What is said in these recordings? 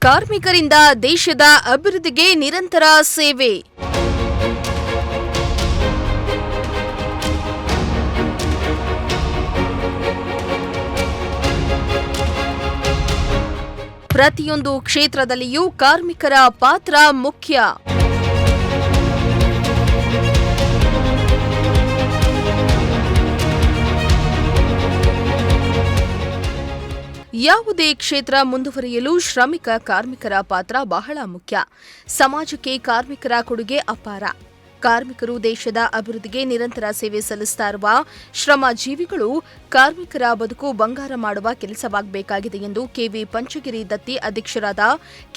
ಕಾರ್ಮಿಕರಿಂದ ದೇಶದ ಅಭಿವೃದ್ಧಿಗೆ ನಿರಂತರ ಸೇವೆ. ಪ್ರತಿಯೊಂದು ಕ್ಷೇತ್ರದಲ್ಲಿಯೂ ಕಾರ್ಮಿಕರ ಪಾತ್ರ ಮುಖ್ಯ. ಯಾವುದೇ ಕ್ಷೇತ್ರ ಮುಂದುವರಿಯಲು ಶ್ರಮಿಕ ಕಾರ್ಮಿಕರ ಪಾತ್ರ ಬಹಳ ಮುಖ್ಯ. ಸಮಾಜಕ್ಕೆ ಕಾರ್ಮಿಕರ ಕೊಡುಗೆ ಅಪಾರ. ಕಾರ್ಮಿಕರು ದೇಶದ ಅಭಿವೃದ್ಧಿಗೆ ನಿರಂತರ ಸೇವೆ ಸಲ್ಲಿಸುತ್ತಾ ಇರುವ ಶ್ರಮಜೀವಿಗಳು. ಕಾರ್ಮಿಕರ ಬದುಕು ಬಂಗಾರ ಮಾಡುವ ಕೆಲಸವಾಗಬೇಕಾಗಿದೆ ಎಂದು ಕೆವಿ ಪಂಚಗಿರಿ ದತ್ತಿ ಅಧ್ಯಕ್ಷರಾದ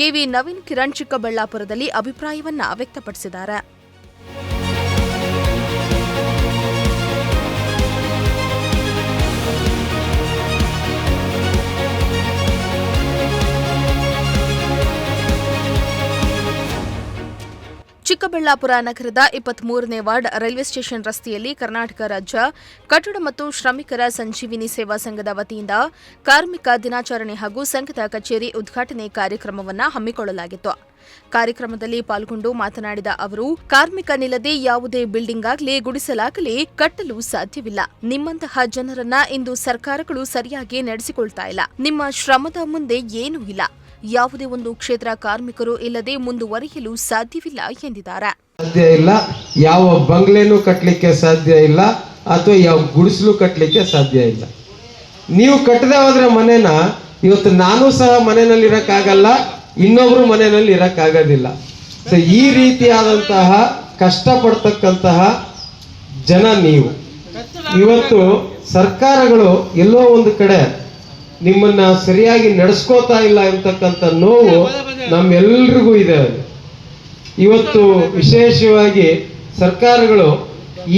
ಕೆವಿ ನವೀನ್ ಕಿರಣ್ ಚಿಕ್ಕಬಳ್ಳಾಪುರದಲ್ಲಿ ಅಭಿಪ್ರಾಯವನ್ನ ವ್ಯಕ್ತಪಡಿಸಿದ್ದಾರೆ. ಚಿಕ್ಕಬಳ್ಳಾಪುರ ನಗರದ 23ನೇ ವಾರ್ಡ್ ರೈಲ್ವೆ ಸ್ಟೇಷನ್ ರಸ್ತೆಯಲ್ಲಿ ಕರ್ನಾಟಕ ರಾಜ್ಯ ಕಟ್ಟಡ ಮತ್ತು ಶ್ರಮಿಕರ ಸಂಜೀವಿನಿ ಸೇವಾ ಸಂಘದ ವತಿಯಿಂದ ಕಾರ್ಮಿಕ ದಿನಾಚರಣೆ ಹಾಗೂ ಸಂಘದ ಕಚೇರಿ ಉದ್ಘಾಟನೆ ಕಾರ್ಯಕ್ರಮವನ್ನು ಹಮ್ಮಿಕೊಳ್ಳಲಾಗಿತ್ತು. ಕಾರ್ಯಕ್ರಮದಲ್ಲಿ ಪಾಲ್ಗೊಂಡು ಮಾತನಾಡಿದ ಅವರು, ಕಾರ್ಮಿಕನಿಲ್ಲದೆ ಯಾವುದೇ ಬಿಲ್ಡಿಂಗ್ ಆಗಲಿ ಗುಡಿಸಲಾಗಲಿ ಕಟ್ಟಲು ಸಾಧ್ಯವಿಲ್ಲ. ನಿಮ್ಮಂತಹ ಜನರನ್ನ ಇಂದು ಸರ್ಕಾರಗಳು ಸರಿಯಾಗಿ ನಡೆಸಿಕೊಳ್ತಾ ಇಲ್ಲ. ನಿಮ್ಮ ಶ್ರಮದ ಮುಂದೆ ಏನೂ ಇಲ್ಲ. ಯಾವುದೇ ಒಂದು ಕ್ಷೇತ್ರ ಕಾರ್ಮಿಕರು ಇಲ್ಲದೆ ಮುಂದುವರಿಯಲು ಸಾಧ್ಯವಿಲ್ಲ ಎಂದಿದ್ದಾರೆ. ಸಾಧ್ಯ ಇಲ್ಲ, ಯಾವ ಬಂಗ್ಲೆನೂ ಕಟ್ಟಲಿಕ್ಕೆ ಸಾಧ್ಯ ಇಲ್ಲ, ಅಥವಾ ಯಾವ ಗುಡಿಸಲು ಕಟ್ಟಲಿಕ್ಕೆ ಸಾಧ್ಯ ಇಲ್ಲ. ನೀವು ಕಟ್ಟದೆ ಹೋದ್ರೆ ಮನೆನ ಇವತ್ತು ನಾನು ಸಹ ಮನೆಯಲ್ಲಿ ಇರಕ್ಕಾಗಲ್ಲ, ಇನ್ನೊಬ್ರು ಮನೆಯಲ್ಲಿ ಇರಕ್ಕಾಗೋದಿಲ್ಲ. ಸೊ ಈ ರೀತಿಯಾದಂತಹ ಕಷ್ಟಪಡ್ತಕ್ಕಂತಹ ಜನ ನೀವು. ಇವತ್ತು ಸರ್ಕಾರಗಳು ಎಲ್ಲೋ ಒಂದು ಕಡೆ ನಿಮ್ಮನ್ನ ಸರಿಯಾಗಿ ನಡೆಸ್ಕೋತಾ ಇಲ್ಲ ಅಂತಕ್ಕಂಥ ನೋವು ನಮ್ಮೆಲ್ರಿಗೂ ಇದೆ. ಇವತ್ತು ವಿಶೇಷವಾಗಿ ಸರ್ಕಾರಗಳು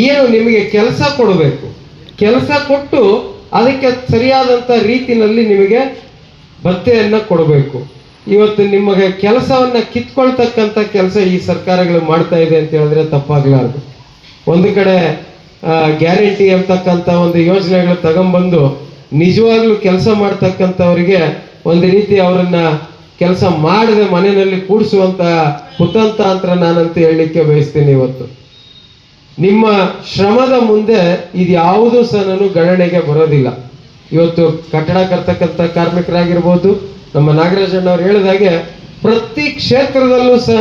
ಏನು ನಿಮಗೆ ಕೆಲಸ ಕೊಡಬೇಕು, ಕೆಲಸ ಕೊಟ್ಟು ಅದಕ್ಕೆ ಸರಿಯಾದಂಥ ರೀತಿಯಲ್ಲಿ ನಿಮಗೆ ಭತ್ಯೆಯನ್ನು ಕೊಡಬೇಕು. ಇವತ್ತು ನಿಮಗೆ ಕೆಲಸವನ್ನ ಕಿತ್ಕೊಳ್ತಕ್ಕಂಥ ಕೆಲಸ ಈ ಸರ್ಕಾರಗಳು ಮಾಡ್ತಾ ಇದೆ ಅಂತ ಹೇಳಿದ್ರೆ ತಪ್ಪಾಗಲಾರದು. ಒಂದು ಕಡೆ ಗ್ಯಾರಂಟಿ ಅಂತಕ್ಕಂಥ ಒಂದು ಯೋಜನೆಗಳು ತಗೊಂಡ್ಬಂದು ನಿಜವಾಗ್ಲೂ ಕೆಲಸ ಮಾಡ್ತಕ್ಕಂಥವ್ರಿಗೆ ಒಂದು ರೀತಿ ಅವರನ್ನ ಕೆಲಸ ಮಾಡದೆ ಮನೆಯಲ್ಲಿ ಕೂಡಿಸುವಂತ ಕುತಂತ್ರ ನಾನಂತ ಹೇಳಲಿಕ್ಕೆ ಬಯಸ್ತೀನಿ. ಇವತ್ತು ನಿಮ್ಮ ಶ್ರಮದ ಮುಂದೆ ಇದು ಯಾವುದೂ ಸಹ ಗಣನೆಗೆ ಬರೋದಿಲ್ಲ. ಇವತ್ತು ಕಟ್ಟಡ ಕರ್ತಕ್ಕಂಥ ಕಾರ್ಮಿಕರಾಗಿರ್ಬೋದು, ನಮ್ಮ ನಾಗರಾಜಣ್ಣವ್ರು ಹೇಳಿದಾಗೆ ಪ್ರತಿ ಕ್ಷೇತ್ರದಲ್ಲೂ ಸಹ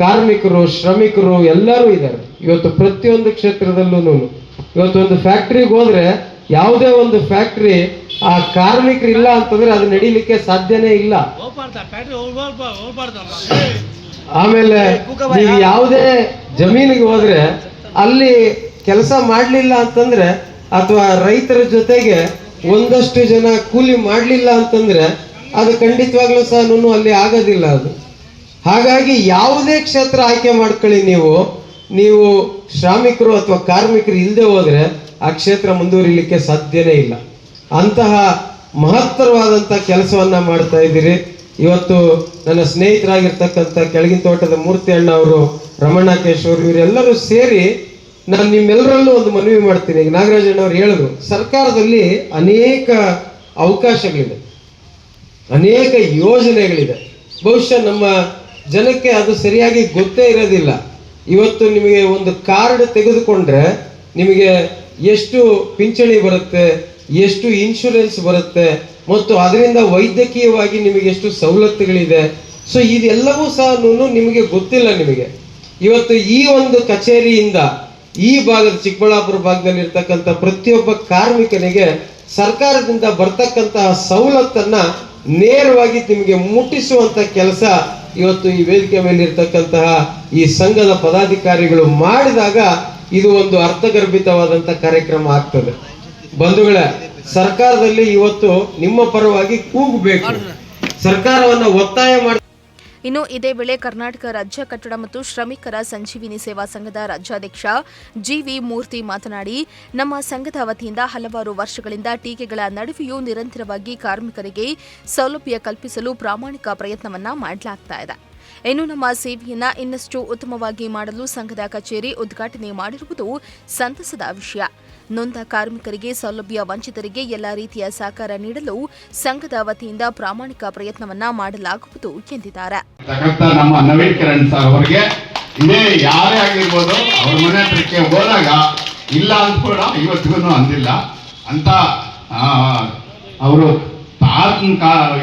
ಕಾರ್ಮಿಕರು, ಶ್ರಮಿಕರು ಎಲ್ಲರೂ ಇದ್ದಾರೆ. ಇವತ್ತು ಪ್ರತಿಯೊಂದು ಕ್ಷೇತ್ರದಲ್ಲೂ ಇವತ್ತು ಒಂದು ಫ್ಯಾಕ್ಟ್ರಿಗೆ ಹೋದ್ರೆ ಯಾವುದೇ ಒಂದು ಫ್ಯಾಕ್ಟ್ರಿ ಆ ಕಾರ್ಮಿಕರು ಇಲ್ಲ ಅಂತಂದ್ರೆ ಅದು ನಡೀಲಿಕ್ಕೆ ಸಾಧ್ಯನೇ ಇಲ್ಲ. ಆಮೇಲೆ ನೀವು ಯಾವುದೇ ಜಮೀನಿಗೆ ಹೋದ್ರೆ ಅಲ್ಲಿ ಕೆಲಸ ಮಾಡಲಿಲ್ಲ ಅಂತಂದ್ರೆ, ಅಥವಾ ರೈತರ ಜೊತೆಗೆ ಒಂದಷ್ಟು ಜನ ಕೂಲಿ ಮಾಡಲಿಲ್ಲ ಅಂತಂದ್ರೆ ಅದು ಖಂಡಿತವಾಗ್ಲೂ ಸಹ ಅಲ್ಲಿ ಆಗೋದಿಲ್ಲ ಅದು. ಹಾಗಾಗಿ ಯಾವುದೇ ಕ್ಷೇತ್ರ ಆಯ್ಕೆ ಮಾಡ್ಕೊಳ್ಳಿ, ನೀವು ಶ್ರಮಿಕರು ಅಥವಾ ಕಾರ್ಮಿಕರು ಇಲ್ಲದೆ ಹೋದ್ರೆ ಆ ಕ್ಷೇತ್ರ ಮುಂದುವರಿಲಿಕ್ಕೆ ಸಾಧ್ಯನೇ ಇಲ್ಲ. ಅಂತಹ ಮಹತ್ತರವಾದಂಥ ಕೆಲಸವನ್ನ ಮಾಡ್ತಾ ಇದ್ದೀರಿ. ಇವತ್ತು ನನ್ನ ಸ್ನೇಹಿತರಾಗಿರ್ತಕ್ಕಂಥ ಕೆಳಗಿನ ತೋಟದ ಮೂರ್ತಿ ಅಣ್ಣ ಅವರು, ರಮಣಾಕೇಶ್ವರು, ಇವರೆಲ್ಲರೂ ಸೇರಿ ನಾನು ನಿಮ್ಮೆಲ್ಲರಲ್ಲೂ ಒಂದು ಮನವಿ ಮಾಡ್ತೀನಿ. ಈಗ ನಾಗರಾಜಣ್ಣವ್ರು ಹೇಳಿದ್ರು, ಸರ್ಕಾರದಲ್ಲಿ ಅನೇಕ ಅವಕಾಶಗಳಿದೆ, ಅನೇಕ ಯೋಜನೆಗಳಿದೆ. ಬಹುಶಃ ನಮ್ಮ ಜನಕ್ಕೆ ಅದು ಸರಿಯಾಗಿ ಗೊತ್ತೇ ಇರೋದಿಲ್ಲ. ಇವತ್ತು ನಿಮಗೆ ಒಂದು ಕಾರ್ಡ್ ತೆಗೆದುಕೊಂಡ್ರೆ ನಿಮಗೆ ಎಷ್ಟು ಪಿಂಚಣಿ ಬರುತ್ತೆ, ಎಷ್ಟು ಇನ್ಶೂರೆನ್ಸ್ ಬರುತ್ತೆ, ಮತ್ತು ಅದರಿಂದ ವೈದ್ಯಕೀಯವಾಗಿ ನಿಮಗೆ ಎಷ್ಟು ಸವಲತ್ತುಗಳಿದೆ. ಸೊ ಇದೆಲ್ಲವೂ ಸಹ ನಿಮಗೆ ಗೊತ್ತಿಲ್ಲ. ನಿಮಗೆ ಇವತ್ತು ಈ ಒಂದು ಕಚೇರಿಯಿಂದ ಈ ಭಾಗದ ಚಿಕ್ಕಬಳ್ಳಾಪುರ ಭಾಗದಲ್ಲಿ ಇರ್ತಕ್ಕಂಥ ಪ್ರತಿಯೊಬ್ಬ ಕಾರ್ಮಿಕನಿಗೆ ಸರ್ಕಾರದಿಂದ ಬರ್ತಕ್ಕಂತಹ ಸವಲತ್ತನ್ನ ನೇರವಾಗಿ ನಿಮಗೆ ಮುಟ್ಟಿಸುವಂತ ಕೆಲಸ ಇವತ್ತು ಈ ವೇದಿಕೆ ಮೇಲೆ ಇರ್ತಕ್ಕಂತಹ ಈ ಸಂಘದ ಪದಾಧಿಕಾರಿಗಳು ಮಾಡಿದಾಗ ಇದು ಒಂದು ಅರ್ಥಗರ್ಭಿತವಾದಂತ ಕಾರ್ಯಕ್ರಮ ಆಗ್ತದೆ. ಬಂಧುಗಳೇ, ಸರ್ಕಾರದಲ್ಲಿ ಇವತ್ತು ನಿಮ್ಮ ಪರವಾಗಿ ಕೂಗಬೇಕು, ಸರ್ಕಾರವನ್ನ ಒತ್ತಾಯ ಮಾಡಿ. ಇನ್ನು ಇದೇ ವೇಳೆ ಕರ್ನಾಟಕ ರಾಜ್ಯ ಕಟ್ಟಡ ಮತ್ತು ಶ್ರಮಿಕರ ಸಂಜೀವಿನಿ ಸೇವಾ ಸಂಘದ ರಾಜ್ಯಾಧ್ಯಕ್ಷ ಜಿವಿ ಮೂರ್ತಿ ಮಾತನಾಡಿ, ನಮ್ಮ ಸಂಘದ ವತಿಯಿಂದ ಹಲವಾರು ವರ್ಷಗಳಿಂದ ಟೀಕೆಗಳ ನಡುವೆಯೂ ನಿರಂತರವಾಗಿ ಕಾರ್ಮಿಕರಿಗೆ ಸೌಲಭ್ಯ ಕಲ್ಪಿಸಲು ಪ್ರಾಮಾಣಿಕ ಪ್ರಯತ್ನವನ್ನ ಮಾಡಲಾಗ್ತಾ ಇದೆ. ಇನ್ನು ನಮ್ಮ ಸೇವೆಯನ್ನ ಇನ್ನಷ್ಟು ಉತ್ತಮವಾಗಿ ಮಾಡಲು ಸಂಘದ ಕಚೇರಿ ಉದ್ಘಾಟನೆ ಮಾಡಿರುವುದು ಸಂತಸದ ವಿಷಯ. ನೊಂದ ಕಾರ್ಮಿಕರಿಗೆ, ಸೌಲಭ್ಯ ವಂಚಿತರಿಗೆ ಎಲ್ಲ ರೀತಿಯ ಸಹಕಾರ ನೀಡಲು ಸಂಘದ ವತಿಯಿಂದ ಪ್ರಾಮಾಣಿಕ ಪ್ರಯತ್ನವನ್ನ ಮಾಡಲಾಗುವುದು ಎಂದಿದ್ದಾರೆ. ನಮ್ಮ ನವೀನ್ ಕಿರಣ್ ಸರ್ ಅವರಿಗೆ ಇದೇ ಯಾರೇ ಆಗಿರ್ಬೋದು ಅವ್ರ ಮನೆ ಹತ್ರಕ್ಕೆ ಹೋದಾಗ ಇಲ್ಲ ಅಂತ ಕೂಡ ಇವತ್ತಿಗೂ ಅಂದಿಲ್ಲ ಅಂತ ಅವರು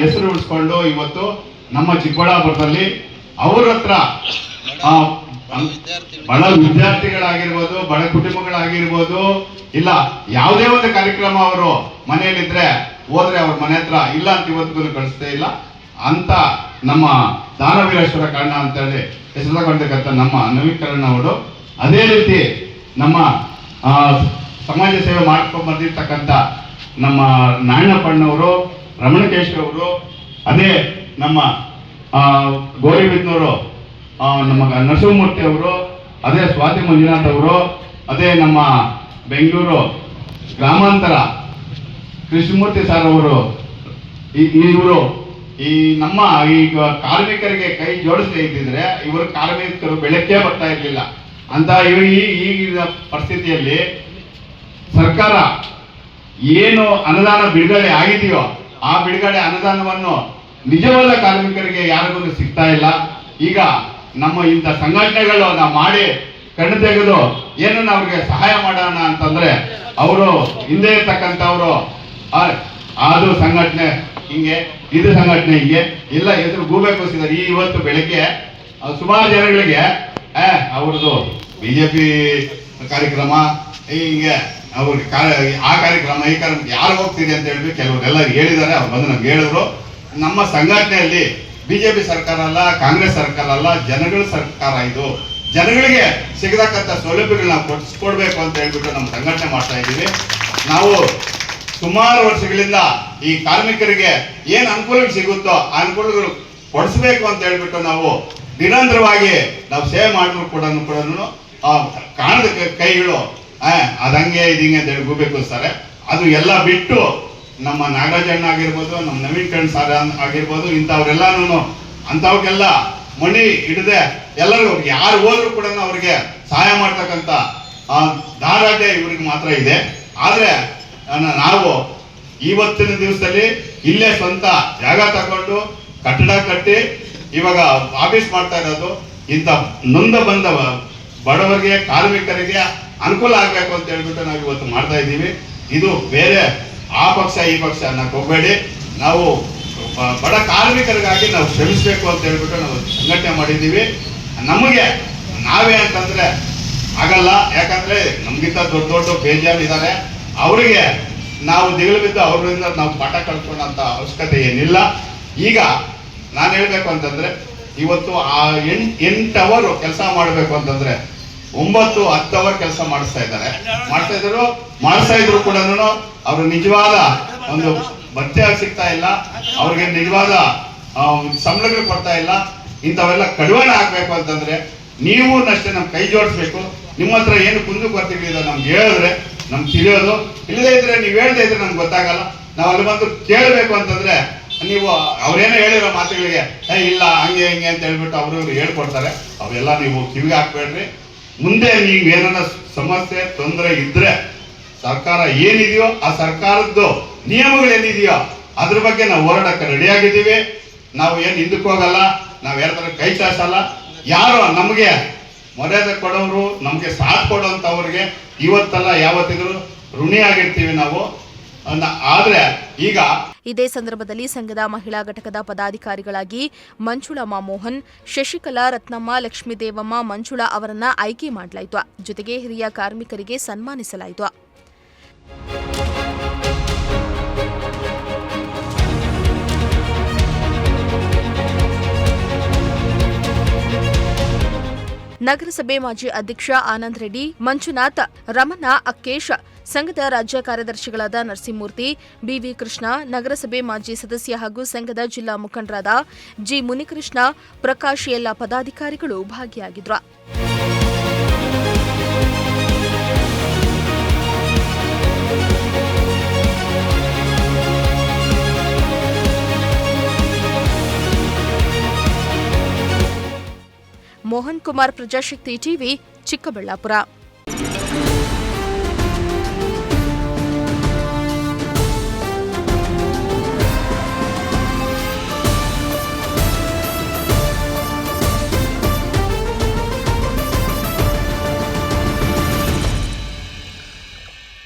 ಹೆಸರು ಉಳಿಸ್ಕೊಂಡು ಇವತ್ತು ನಮ್ಮ ಚಿಕ್ಕಬಳ್ಳಾಪುರದಲ್ಲಿ ಅವ್ರ ಹತ್ರ ಬಡ ವಿದ್ಯಾರ್ಥಿಗಳಾಗಿರ್ಬೋದು, ಬಡ ಕುಟುಂಬಗಳಾಗಿರ್ಬೋದು, ಇಲ್ಲ ಯಾವುದೇ ಒಂದು ಕಾರ್ಯಕ್ರಮ ಅವರು ಮನೆಯಲ್ಲಿದ್ರೆ ಹೋದ್ರೆ ಅವ್ರ ಮನೆ ಹತ್ರ ಇಲ್ಲ ಅಂತ ಇವತ್ತಿಗೂ ಕಳಿಸ್ತೇ ಇಲ್ಲ ಅಂತ ನಮ್ಮ ದಾನವೀರೇಶ್ವರ ಕರ್ಣ ಅಂತೇಳಿ ಹೆಸರು ತಗೊಂಡಿರ್ತಕ್ಕಂಥ ನಮ್ಮ ನವೀಕರಣ ಅವರು ಅದೇ ರೀತಿ ನಮ್ಮ ಸಮಾಜ ಸೇವೆ ಮಾಡ್ಕೊಂಡು ಬಂದಿರ್ತಕ್ಕಂಥ ನಮ್ಮ ನಾರಾಯಣಪ್ಪಣ್ಣವರು, ರಮಣಕೇಶ್ ಅವರು, ಅದೇ ನಮ್ಮ ಗೌರಿಬಿದ್ನೂರು ನಮ್ಮ ನರಸಿಂಹಮೂರ್ತಿ ಅವರು, ಅದೇ ಸ್ವಾತಿ ಮಂಜುನಾಥ್ ಅವರು, ಅದೇ ನಮ್ಮ ಬೆಂಗಳೂರು ಗ್ರಾಮಾಂತರ ಕೃಷ್ಣಮೂರ್ತಿ ಸರ್ ಅವರು, ಇವರು ಈ ನಮ್ಮ ಈಗ ಕಾರ್ಮಿಕರಿಗೆ ಕೈ ಜೋಡಿಸದೇ ಇದ್ದಿದ್ರೆ ಇವರು ಕಾರ್ಮಿಕರು ಬೆಳಗ್ಗೆ ಬರ್ತಾ ಇರಲಿಲ್ಲ ಅಂತ. ಈಗಿನ ಪರಿಸ್ಥಿತಿಯಲ್ಲಿ ಸರ್ಕಾರ ಏನು ಅನುದಾನ ಬಿಡುಗಡೆ ಆಗಿದೆಯೋ ಆ ಬಿಡುಗಡೆ ಅನುದಾನವನ್ನು ನಿಜವಾದ ಕಾರ್ಮಿಕರಿಗೆ ಯಾರಿಗೂ ಸಿಗ್ತಾ ಇಲ್ಲ. ಈಗ ನಮ್ಮ ಇಂಥ ಸಂಘಟನೆಗಳು ನಾವು ಮಾಡಿ ಕಣ್ಣು ತೆಗೆದು ಏನನ್ನ ಅವ್ರಿಗೆ ಸಹಾಯ ಮಾಡೋಣ ಅಂತಂದ್ರೆ ಅವರು ಹಿಂದೆ ಇರ್ತಕ್ಕಂಥವ್ರು ಅದು ಸಂಘಟನೆ ಹಿಂಗೆ, ಇದು ಸಂಘಟನೆ ಹಿಂಗೆ ಎಲ್ಲ ಹೆಸರು ಗೂಬೆ ಕೂರಿಸಿದ್ದಾರೆ. ಇವತ್ತು ಬೆಳಗ್ಗೆ ಸುಮಾರು ಜನಗಳಿಗೆ ಅವ್ರದ್ದು ಬಿಜೆಪಿ ಕಾರ್ಯಕ್ರಮ ಹಿಂಗೆ ಅವ್ರಿಗೆ ಆ ಕಾರ್ಯಕ್ರಮ ಈ ಕಾರ್ಯಕ್ರಮ ಯಾರು ಹೋಗ್ತಿದೆ ಅಂತ ಹೇಳಿ ಕೆಲವರೆಲ್ಲ ಹೇಳಿದ್ದಾರೆ. ಅವ್ರು ಬಂದು ನಮ್ಗೆ ಹೇಳಿದ್ರು, ನಮ್ಮ ಸಂಘಟನೆಯಲ್ಲಿ ಬಿಜೆಪಿ ಸರ್ಕಾರ ಅಲ್ಲ, ಕಾಂಗ್ರೆಸ್ ಸರ್ಕಾರ ಅಲ್ಲ, ಜನಗಳ ಸರ್ಕಾರ. ಇದು ಜನಗಳಿಗೆ ಸಿಗತಕ್ಕಂಥ ಸೌಲಭ್ಯಗಳನ್ನ ಕೊಡಿಸ್ಕೊಡ್ಬೇಕು ಅಂತ ಹೇಳ್ಬಿಟ್ಟು ನಮ್ಮ ಸಂಘಟನೆ ಮಾಡ್ತಾ ಇದ್ದೀವಿ. ನಾವು ಸುಮಾರು ವರ್ಷಗಳಿಂದ ಈ ಕಾರ್ಮಿಕರಿಗೆ ಏನು ಅನುಕೂಲಗಳು ಸಿಗುತ್ತೋ ಆ ಅನುಕೂಲಗಳು ಕೊಡಿಸ್ಬೇಕು ಅಂತ ಹೇಳ್ಬಿಟ್ಟು ನಾವು ನಿರಂತರವಾಗಿ ನಾವು ಸೇವೆ ಮಾಡಿದ್ರು ಕೂಡ ಕಾಣದ ಕೈಗಳು ಅದಂಗೆ ಇದಿಂಗೆ ಅಂತ ಹೇಳಿ ಗೂಬೇಕಿಸ್ತಾರೆ. ಅದು ಎಲ್ಲ ಬಿಟ್ಟು ನಮ್ಮ ನಾಗರಾಜಣ್ಣ ಆಗಿರ್ಬೋದು, ನಮ್ಮ ನವೀನ್ ಕಿರಣ್ ಸರ್ ಆಗಿರ್ಬೋದು, ಇಂಥವ್ರೆಲ್ಲಾನು ಅಂಥವ್ರಿಗೆಲ್ಲ ಮಣಿ ಹಿಡದೆ ಎಲ್ಲರಿಗೂ ಯಾರು ಹೋದ್ರು ಕೂಡ ಅವ್ರಿಗೆ ಸಹಾಯ ಮಾಡ್ತಕ್ಕಂಥ ಧಾರಾಢ್ಯ ಇವ್ರಿಗೆ ಮಾತ್ರ ಇದೆ. ಆದರೆ ನಾವು ಇವತ್ತಿನ ದಿವಸದಲ್ಲಿ ಇಲ್ಲೇ ಸ್ವಂತ ಜಾಗ ತಗೊಂಡು ಕಟ್ಟಡ ಕಟ್ಟಿ ಇವಾಗ ಆಫೀಸ್ ಮಾಡ್ತಾ ಇರೋದು ಇಂಥ ನೊಂದ ಬಂದ ಬಡವರಿಗೆ, ಕಾರ್ಮಿಕರಿಗೆ ಅನುಕೂಲ ಆಗಬೇಕು ಅಂತ ಹೇಳ್ಬಿಟ್ಟು ನಾವು ಇವತ್ತು ಮಾಡ್ತಾ ಇದ್ದೀವಿ. ಇದು ಬೇರೆ ಆ ಪಕ್ಷ ಈ ಪಕ್ಷ ಅನ್ನಕ್ಕೆ ಹೋಗಬೇಡಿ. ನಾವು ಬಡ ಕಾರ್ಮಿಕರಿಗಾಗಿ ನಾವು ಶ್ರಮಿಸಬೇಕು ಅಂತ ಹೇಳ್ಬಿಟ್ಟು ನಾವು ಸಂಘಟನೆ ಮಾಡಿದ್ದೀವಿ. ನಮಗೆ ನಾವೇ ಅಂತಂದ್ರೆ ಆಗಲ್ಲ, ಯಾಕಂದ್ರೆ ನಮ್ಗಿಂತ ದೊಡ್ಡ ದೊಡ್ಡ ಬೇಜಾರಿದ್ದಾರೆ. ಅವರಿಗೆ ನಾವು ದಿಗಿಲು ಬಿದ್ದು ಅವರಿಂದ ನಾವು ಪಾಠ ಕಳ್ಕೊಳ್ಳೋಂಥ ಅವಶ್ಯಕತೆ ಏನಿಲ್ಲ. ಈಗ ನಾನು ಹೇಳ್ಬೇಕು ಅಂತಂದ್ರೆ ಇವತ್ತು ಆ 8 ಅವರ್ ಕೆಲಸ ಮಾಡಬೇಕು ಅಂತಂದ್ರೆ 9-10 ಅವರ್ ಕೆಲಸ ಮಾಡಿಸ್ತಾ ಇದ್ರು ಕೂಡ ಅವ್ರು ನಿಜವಾದ ಒಂದು ಭತ್ಯೆ ಸಿಗ್ತಾ ಇಲ್ಲ, ಅವ್ರಿಗೆ ನಿಜವಾದ ಸಂಬಳಗಳು ಕೊಡ್ತಾ ಇಲ್ಲ. ಇಂಥವೆಲ್ಲ ಕಡಿವಾಣ ಆಗ್ಬೇಕು ಅಂತಂದ್ರೆ ನೀವು ಅಷ್ಟೇ ನಮ್ ಕೈ ಜೋಡಿಸ್ಬೇಕು. ನಿಮ್ಮ ಹತ್ರ ಏನು ಕುಂದು ಬರ್ತೀವಿ ನಮ್ಗೆ ಹೇಳಿದ್ರೆ ನಮ್ಗೆ ತಿಳಿಯೋದು, ಇಲ್ಲದೇ ಇದ್ರೆ ನೀವು ಹೇಳ್ದೇ ಇದ್ರೆ ನಮ್ಗೆ ಗೊತ್ತಾಗಲ್ಲ. ನಾವು ಅಲ್ಲಿ ಬಂದು ಕೇಳಬೇಕು ಅಂತಂದ್ರೆ ನೀವು ಅವ್ರೇನೋ ಹೇಳಿರೋ ಮಾತುಗಳಿಗೆ ಇಲ್ಲ ಹಂಗೆ ಹಿಂಗೆ ಅಂತ ಹೇಳ್ಬಿಟ್ಟು ಅವರು ಹೇಳ್ಕೊಡ್ತಾರೆ. ಅವೆಲ್ಲ ನೀವು ಕಿವಿಗೆ ಹಾಕ್ಬೇಡ್ರಿ. ಮುಂದೆ ನೀವು ಏನಾರ ಸಮಸ್ಯೆ ತೊಂದರೆ ಇದ್ರೆ ಸರ್ಕಾರ ಏನಿದೆಯೋ ಆ ಸರ್ಕಾರದ್ದು ನಿಯಮಗಳೇನಿದೆಯೋ ಅದ್ರ ಬಗ್ಗೆ ನಾವು ಹೋರಾಟಕ್ಕೆ ರೆಡಿ ಆಗಿದ್ದೀವಿ. ನಾವು ಏನು ಹಿಂದಕ್ಕೆ ಹೋಗಲ್ಲ, ನಾವು ಯಾರ ಕೈ ಚಾಚಲ್ಲ. ಯಾರು ನಮಗೆ ಮರ್ಯಾದೆ ಕೊಡೋರು, ನಮಗೆ ಸಾಥ್ ಕೊಡೋಂಥವ್ರಿಗೆ ಇವತ್ತಲ್ಲ ಯಾವತ್ತಿದ್ರು ಋಣಿ ಆಗಿರ್ತೀವಿ ನಾವು. ಆದ್ರೆ ಈಗ ಇದೇ ಸಂದರ್ಭದಲ್ಲಿ ಸಂಘದ ಮಹಿಳಾ ಘಟಕದ ಪದಾಧಿಕಾರಿಗಳಾಗಿ ಮಂಜುಳಾ ಮೋಹನ್, ಶಶಿಕಲಾ, ರತ್ನಮ್ಮ, ಲಕ್ಷ್ಮೀದೇವಮ್ಮ, ಮಂಜುಳಾ ಅವರನ್ನ ಆಯ್ಕೆ ಮಾಡಲಾಯಿತು. ಜೊತೆಗೆ ಹಿರಿಯ ಕಾರ್ಮಿಕರಿಗೆ ಸನ್ಮಾನಿಸಲಾಯಿತು. ನಗರಸಭೆ ಮಾಜಿ ಅಧ್ಯಕ್ಷ ಆನಂದ್ ರೆಡ್ಡಿ, ಮಂಜುನಾಥ್, ರಮಣ, ಅಕ್ಕೇಶ್, ಸಂಘದ ರಾಜ್ಯ ಕಾರ್ಯದರ್ಶಿಗಳಾದ ನರಸಿಂಹಮೂರ್ತಿ, ಬಿವಿ ಕೃಷ್ಣ, ನಗರಸಭೆ ಮಾಜಿ ಸದಸ್ಯ ಹಾಗೂ ಸಂಘದ ಜಿಲ್ಲಾ ಮುಖಂಡರಾದ ಜಿ ಮುನಿಕೃಷ್ಣ, ಪ್ರಕಾಶ್ ಎಲ್ಲ ಪದಾಧಿಕಾರಿಗಳು ಭಾಗಿಯಾಗಿದ್ದರು. ಮೋಹನ್ ಕುಮಾರ್, ಪ್ರಜಾಶಕ್ತಿ ಟಿವಿ, ಚಿಕ್ಕಬಳ್ಳಾಪುರ.